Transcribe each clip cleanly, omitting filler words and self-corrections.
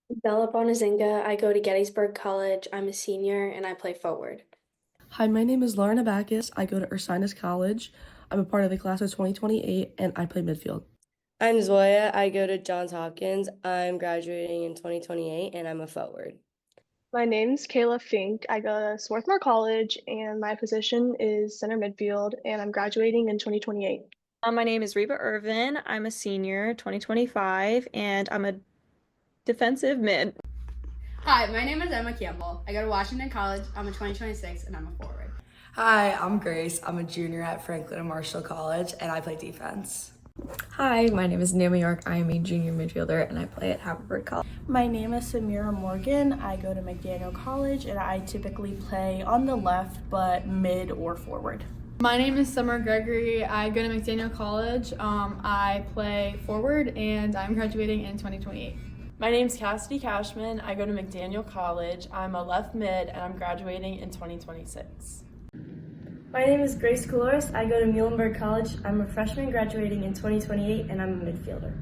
Bella Bonazinga. I go to Gettysburg College. I'm a senior and I play forward. Hi, my name is Lauren Abakis. I go to Ursinus College. I'm a part of the class of 2028 and I play midfield. I'm Zoya. I go to Johns Hopkins. I'm graduating in 2028 and I'm a forward. My name's Kayla Fink. I go to Swarthmore College, and my position is center midfield, and I'm graduating in 2028. My name is Reba Irvin. I'm a senior, 2025, and I'm a defensive mid. Hi, my name is Emma Campbell. I go to Washington College. I'm a 2026 and I'm a forward. Hi, I'm Grace. I'm a junior at Franklin Marshall College and I play defense. Hi, my name is Naomi York. I am a junior midfielder and I play at Haverford College. My name is Samira Morgan. I go to McDaniel College and I typically play on the left but mid or forward. My name is Summer Gregory. I go to McDaniel College. I play forward and I'm graduating in 2028. My name's Cassidy Cashman. I go to McDaniel College. I'm a left mid and I'm graduating in 2026. My name is Grace Couloris. I go to Muhlenberg College. I'm a freshman graduating in 2028 and I'm a midfielder.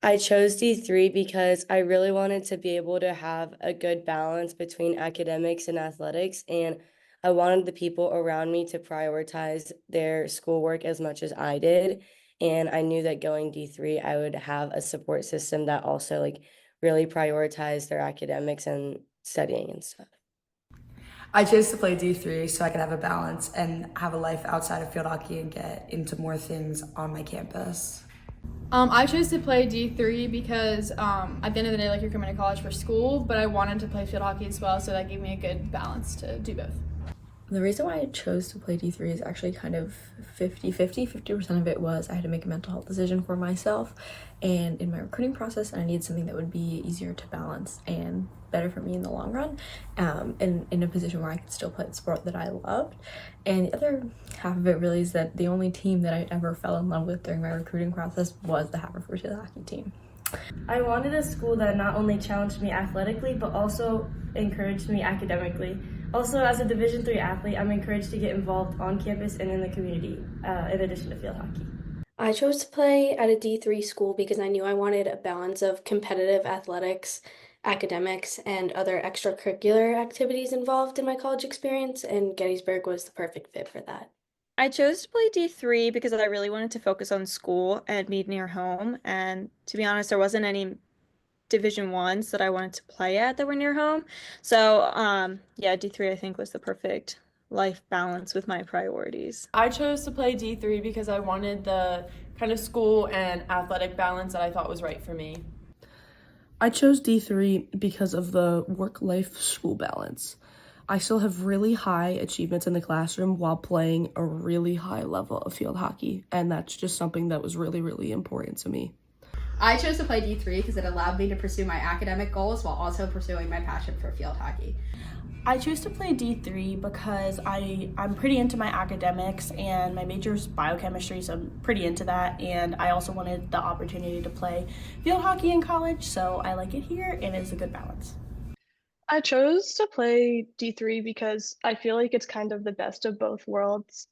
I chose D3 because I really wanted to be able to have a good balance between academics and athletics, and I wanted the people around me to prioritize their schoolwork as much as I did. And I knew that going D3, I would have a support system that also really prioritized their academics and studying and stuff. I chose to play D3 so I could have a balance and have a life outside of field hockey and get into more things on my campus. I chose to play D3 because at the end of the day, you're coming to college for school, but I wanted to play field hockey as well, so that gave me a good balance to do both. The reason why I chose to play D3 is actually kind of 50-50. 50% of it was I had to make a mental health decision for myself and in my recruiting process, and I needed something that would be easier to balance and better for me in the long run, and in a position where I could still play the sport that I loved. And the other half of it really is that the only team that I ever fell in love with during my recruiting process was the Haverford field hockey team. I wanted a school that not only challenged me athletically but also encouraged me academically. Also, as a Division III athlete, I'm encouraged to get involved on campus and in the community, in addition to field hockey. I chose to play at a D3 school because I knew I wanted a balance of competitive athletics, academics, and other extracurricular activities involved in my college experience, and Gettysburg was the perfect fit for that. I chose to play D3 because I really wanted to focus on school and be near home. And to be honest, there wasn't any Division Ones that I wanted to play at that were near home. So, yeah, D3 I think was the perfect life balance with my priorities. I chose to play D3 because I wanted the kind of school and athletic balance that I thought was right for me. I chose D3 because of the work-life school balance. I still have really high achievements in the classroom while playing a really high level of field hockey, and that's just something that was really, really important to me. I chose to play D3 because it allowed me to pursue my academic goals while also pursuing my passion for field hockey. I choose to play D3 because I'm pretty into my academics and my major is biochemistry, so I'm pretty into that. And I also wanted the opportunity to play field hockey in college, so I like it here and it's a good balance. I chose to play D3 because I feel like it's kind of the best of both worlds.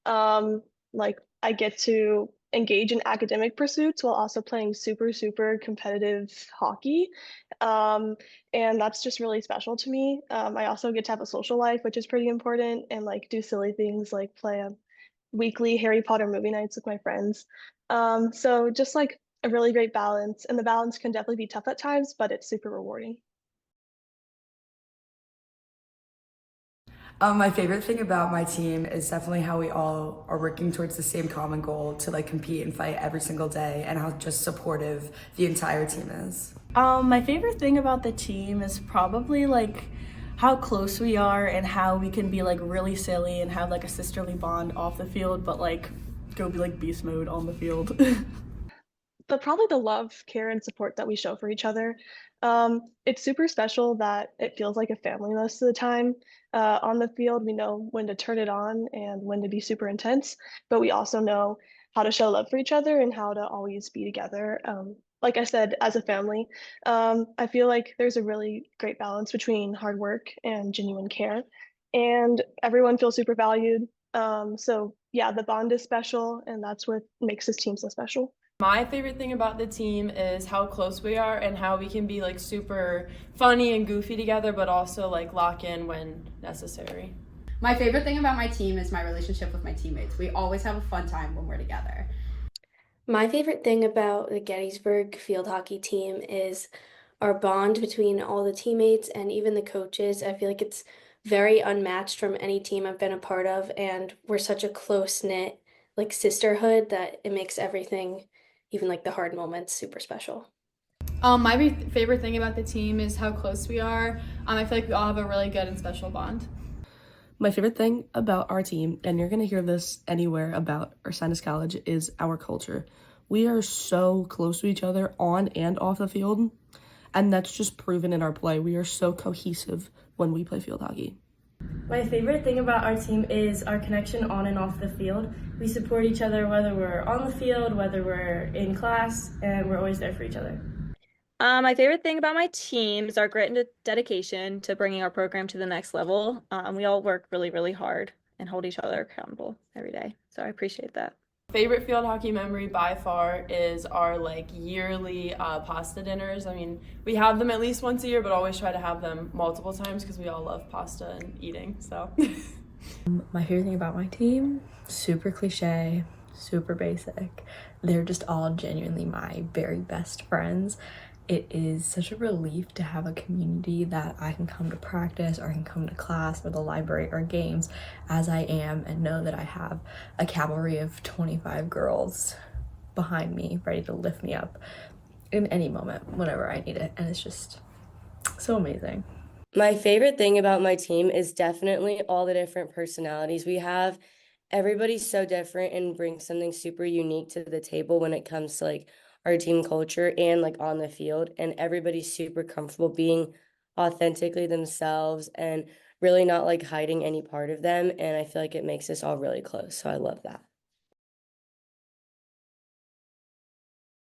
I get to engage in academic pursuits while also playing super, super competitive hockey. And that's just really special to me. I also get to have a social life, which is pretty important, and do silly things like play a weekly Harry Potter movie nights with my friends. So just a really great balance, and the balance can definitely be tough at times, but it's super rewarding. My favorite thing about my team is definitely how we all are working towards the same common goal to compete and fight every single day, and how just supportive the entire team is. My favorite thing about the team is probably how close we are and how we can be really silly and have a sisterly bond off the field, but go be beast mode on the field. But probably the love, care, and support that we show for each other. It's super special that it feels like a family most of the time. On the field, we know when to turn it on and when to be super intense, but we also know how to show love for each other and how to always be together. Like I said, as a family, I feel like there's a really great balance between hard work and genuine care, and everyone feels super valued. So yeah, the bond is special, and that's what makes this team so special. My favorite thing about the team is how close we are and how we can be like super funny and goofy together, but also like lock in when necessary. My favorite thing about my team is my relationship with my teammates. We always have a fun time when we're together. My favorite thing about the Gettysburg field hockey team is our bond between all the teammates and even the coaches. I feel like it's very unmatched from any team I've been a part of, and we're such a close-knit, like sisterhood that it makes everything, even like the hard moments, super special. My favorite thing about the team is how close we are. I feel like we all have a really good and special bond. My favorite thing about our team, and you're going to hear this anywhere about Ursinus College, is our culture. We are so close to each other on and off the field, and that's just proven in our play. We are so cohesive when we play field hockey. My favorite thing about our team is our connection on and off the field. We support each other whether we're on the field, whether we're in class, and we're always there for each other. My favorite thing about my team is our grit and dedication to bringing our program to the next level. We all work really, really hard and hold each other accountable every day. So I appreciate that. Favorite field hockey memory by far is our like yearly pasta dinners. I mean, we have them at least once a year, but always try to have them multiple times because we all love pasta and eating. So My favorite thing about my team, super cliche, super basic. They're just all genuinely my very best friends. It is such a relief to have a community that I can come to practice or I can come to class or the library or games as I am and know that I have a cavalry of 25 girls behind me ready to lift me up in any moment whenever I need it, and it's just so amazing. My favorite thing about my team is definitely all the different personalities we have. Everybody's so different and brings something super unique to the table when it comes to like our team culture and like on the field, and everybody's super comfortable being authentically themselves and really not like hiding any part of them, and I feel like it makes us all really close, so I love that.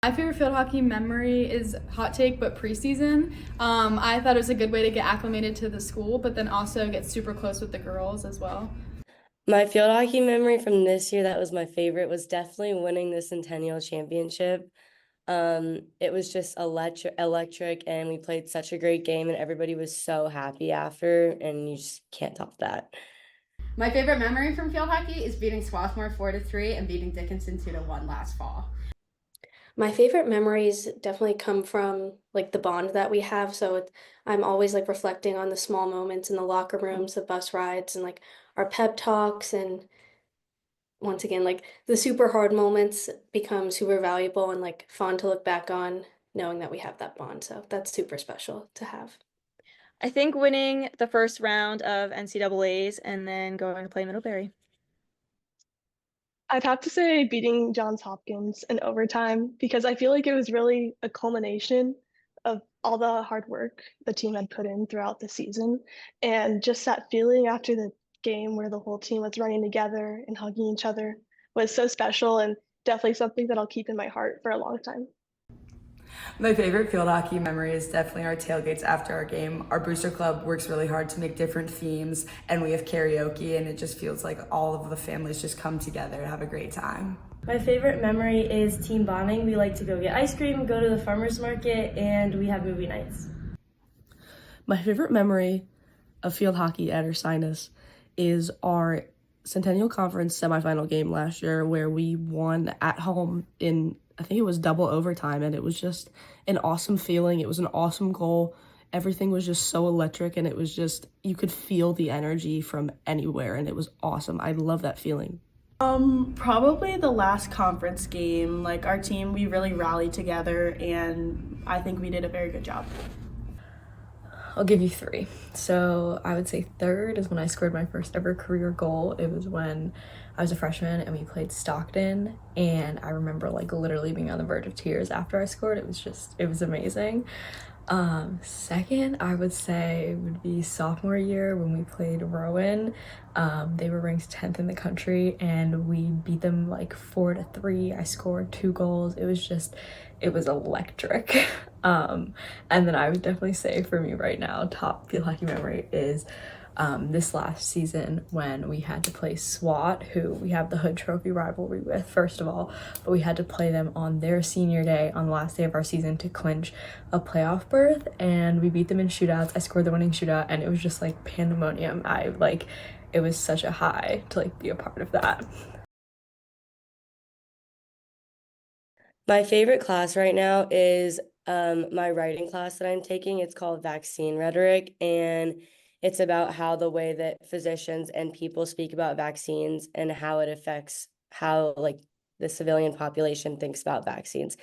My favorite field hockey memory is hot take, but preseason. I thought it was a good way to get acclimated to the school, but then also get super close with the girls as well. My field hockey memory from this year that was my favorite was definitely winning the Centennial championship. It was just electric, and we played such a great game, and everybody was so happy after, and you just can't top that. My favorite memory from field hockey is beating Swarthmore 4-3 and beating Dickinson 2-1 last fall. My favorite memories definitely come from like the bond that we have. I'm always like reflecting on the small moments in the locker rooms, the bus rides, and like our pep talks. And once again, like the super hard moments become super valuable and like fun to look back on, knowing that we have that bond. So that's super special to have. I think winning the first round of NCAAs and then going to play Middlebury. I'd have to say beating Johns Hopkins in overtime because I feel like it was really a culmination of all the hard work the team had put in throughout the season. And just that feeling after the game where the whole team was running together and hugging each other was so special and definitely something that I'll keep in my heart for a long time. My favorite field hockey memory is definitely our tailgates after our game. Our booster club works really hard to make different themes, and we have karaoke, and it just feels like all of the families just come together to have a great time. My favorite memory is team bonding. We like to go get ice cream, go to the farmer's market, and we have movie nights. My favorite memory of field hockey at Ursinus is our Centennial Conference semifinal game last year where we won at home in, I think it was double overtime, and it was just an awesome feeling. It was an awesome goal. Everything was just so electric, and it was just, you could feel the energy from anywhere, and it was awesome. I love that feeling. Probably the last conference game. Like our team, we really rallied together, and I think we did a very good job. I'll give you 3. So I would say third is when I scored my first ever career goal. It was when I was a freshman and we played Stockton, and I remember like literally being on the verge of tears after I scored. It was amazing. Second, I would say would be sophomore year when we played Rowan. They were ranked 10th in the country, and we beat them like 4-3. I scored 2 goals. It was electric. And then I would definitely say for me right now, top field hockey memory is this last season when we had to play SWAT, who we have the Hood Trophy rivalry with, first of all, but we had to play them on their senior day, on the last day of our season, to clinch a playoff berth, and we beat them in shootouts. I scored the winning shootout, and it was just like pandemonium. It was such a high to like be a part of that. My favorite class right now is my writing class that I'm taking. It's called Vaccine Rhetoric, and it's about how the way that physicians and people speak about vaccines and how it affects how like the civilian population thinks about vaccines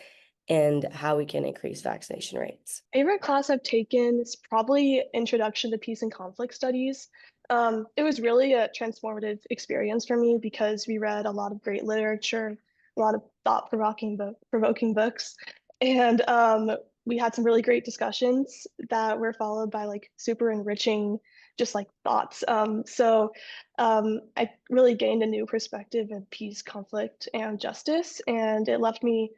and how we can increase vaccination rates. Favorite class I've taken is probably Introduction to Peace and Conflict Studies. It was really a transformative experience for me because we read a lot of great literature, a lot of thought-provoking books, and we had some really great discussions that were followed by like super enriching just like thoughts. I really gained a new perspective of peace, conflict, and justice, and it left me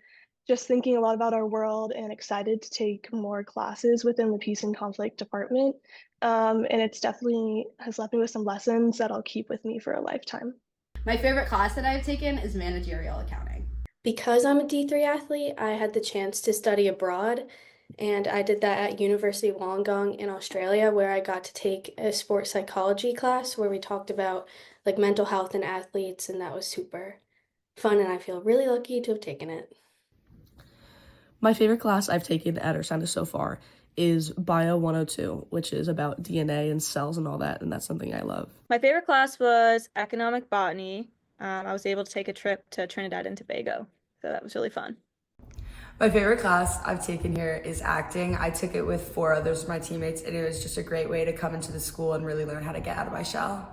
just thinking a lot about our world and excited to take more classes within the Peace and Conflict department. And it's definitely has left me with some lessons that I'll keep with me for a lifetime. My favorite class that I've taken is managerial accounting. Because I'm a D3 athlete, I had the chance to study abroad, and I did that at University of Wollongong in Australia, where I got to take a sports psychology class where we talked about like mental health in athletes, and that was super fun, and I feel really lucky to have taken it. My favorite class I've taken at Ursinus so far is Bio 102, which is about DNA and cells and all that, and that's something I love. My favorite class was economic botany. I was able to take a trip to Trinidad and Tobago, so that was really fun. My favorite class I've taken here is acting. I took it with 4 others of my teammates, and it was just a great way to come into the school and really learn how to get out of my shell.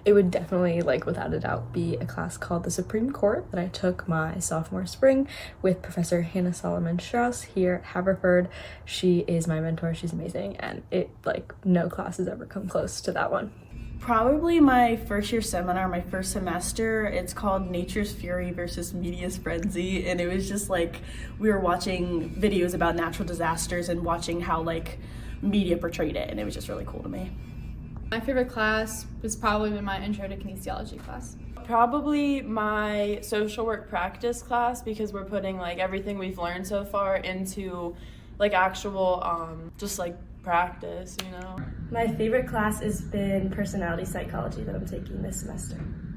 It would definitely, like, without a doubt, be a class called the Supreme Court that I took my sophomore spring with Professor Hannah Solomon Strauss here at Haverford. She is my mentor. She's amazing, and no class has ever come close to that one. Probably my first year seminar, my first semester. It's called Nature's Fury versus Media's Frenzy, and it was just like we were watching videos about natural disasters and watching how like media portrayed it, and it was just really cool to me. My favorite class was probably my intro to kinesiology class. Probably my social work practice class, because we're putting like everything we've learned so far into like actual just like practice, you know. My favorite class has been personality psychology that I'm taking this semester.